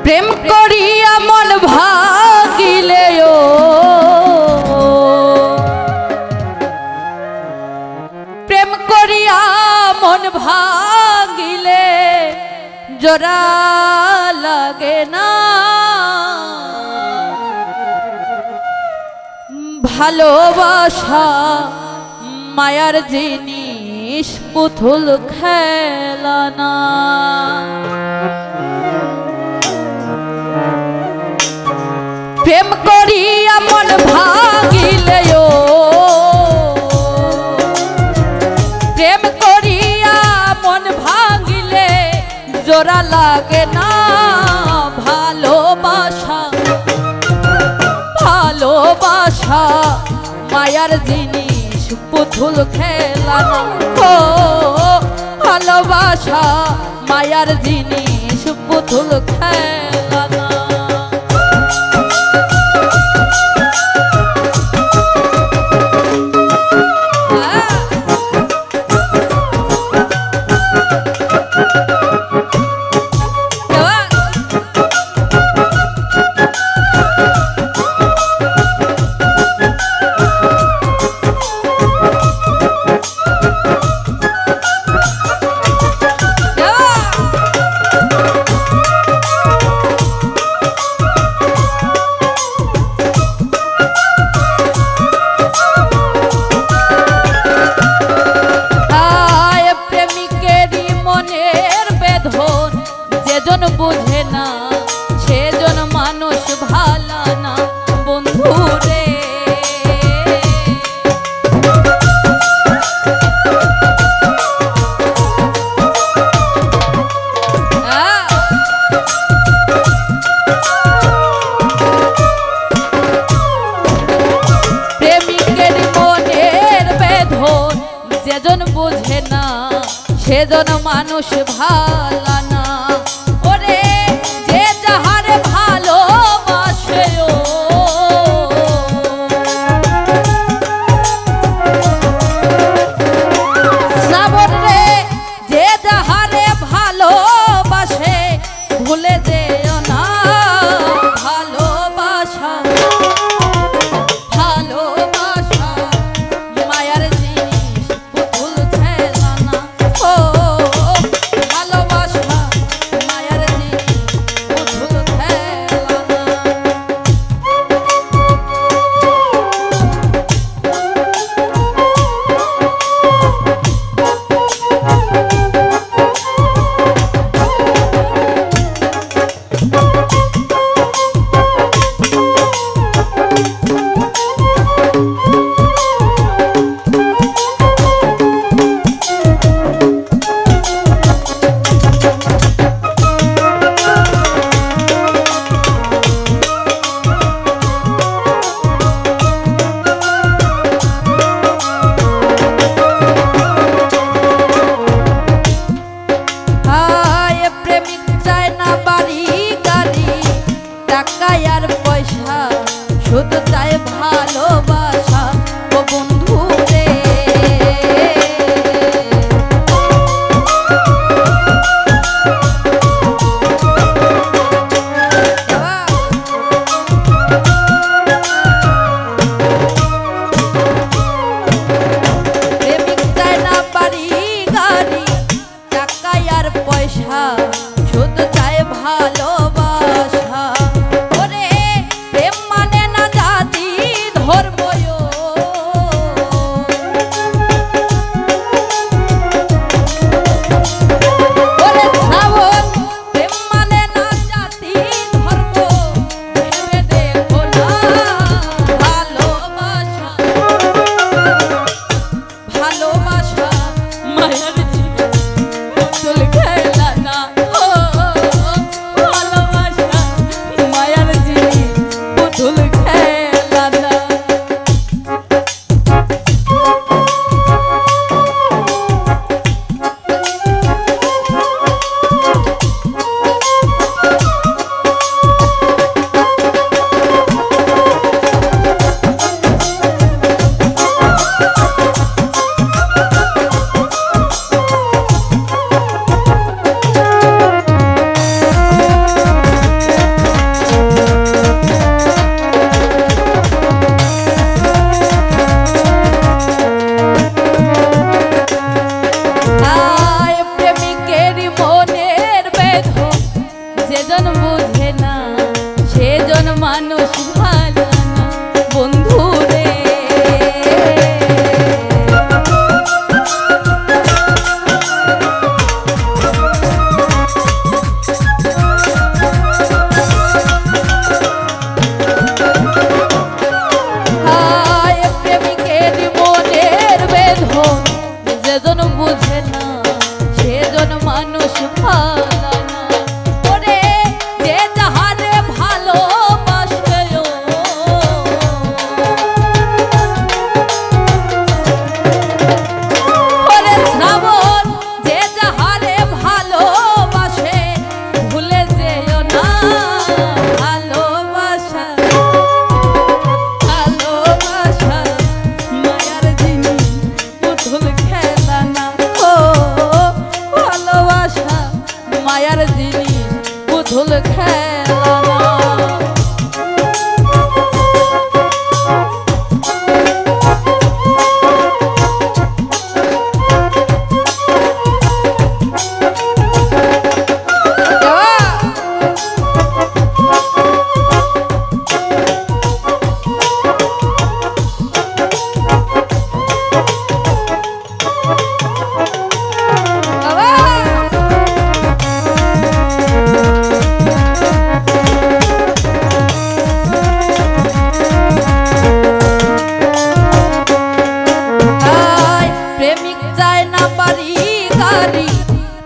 প্রেম করিয়া মন ভাগিলে প্রেম করিয়া মন ভাগিলে জোড়া লাগে না ভালোবাসা মায়ার জিনিস পুতুল খেলা না প্রেম করিয়া মন ভাগিলে প্রেম করিয়া মন ভাগিলে জোড়া লাগে না ভালোবাসা ভালোবাসা মায়ার জিনিস পুতুল খেলা না ও ভালোবাসা মায়ার জিনিস পুতুল খেলা না বুঝে না সেজন মানুষ ভালা না বন্ধু রে প্রেমিকের মনের বেদন যেজন বুঝে না সেজন মানুষ ভালা না ভুলে যেও না ভালোবাসা ভালোবাসা মায়ার জিনিস পুতুল খেলা না ও ভালোবাসা যেজন বুঝে না সেজন মানুষ ভালো না বন্ধু রে। প্রেমিকের মনের বেদন যেজন বুঝে না সেজন মানুষ ভালো না। ওরে যে যাহারে ভালোবাসে ওরে শ্রাবণ যে যাহারে ভালোবাসে ভুলে যেও না ভালোবাসা ভালোবাসা মায়ার জিনিস পুতুল খেলা না। ও ভালোবাসা মায়ার জিনিস পুতুল খেলা না।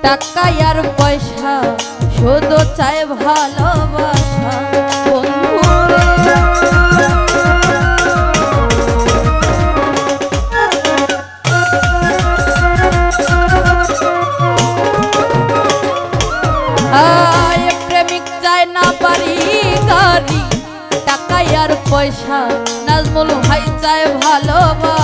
টাকা আর পয়সা শুধু চাই ভালোবাসা বন্ধু প্রেমিক চায় না বাড়ি গাড়ি টাকা আর পয়সা নাজমুল ভাই চায় ভালোবাসা।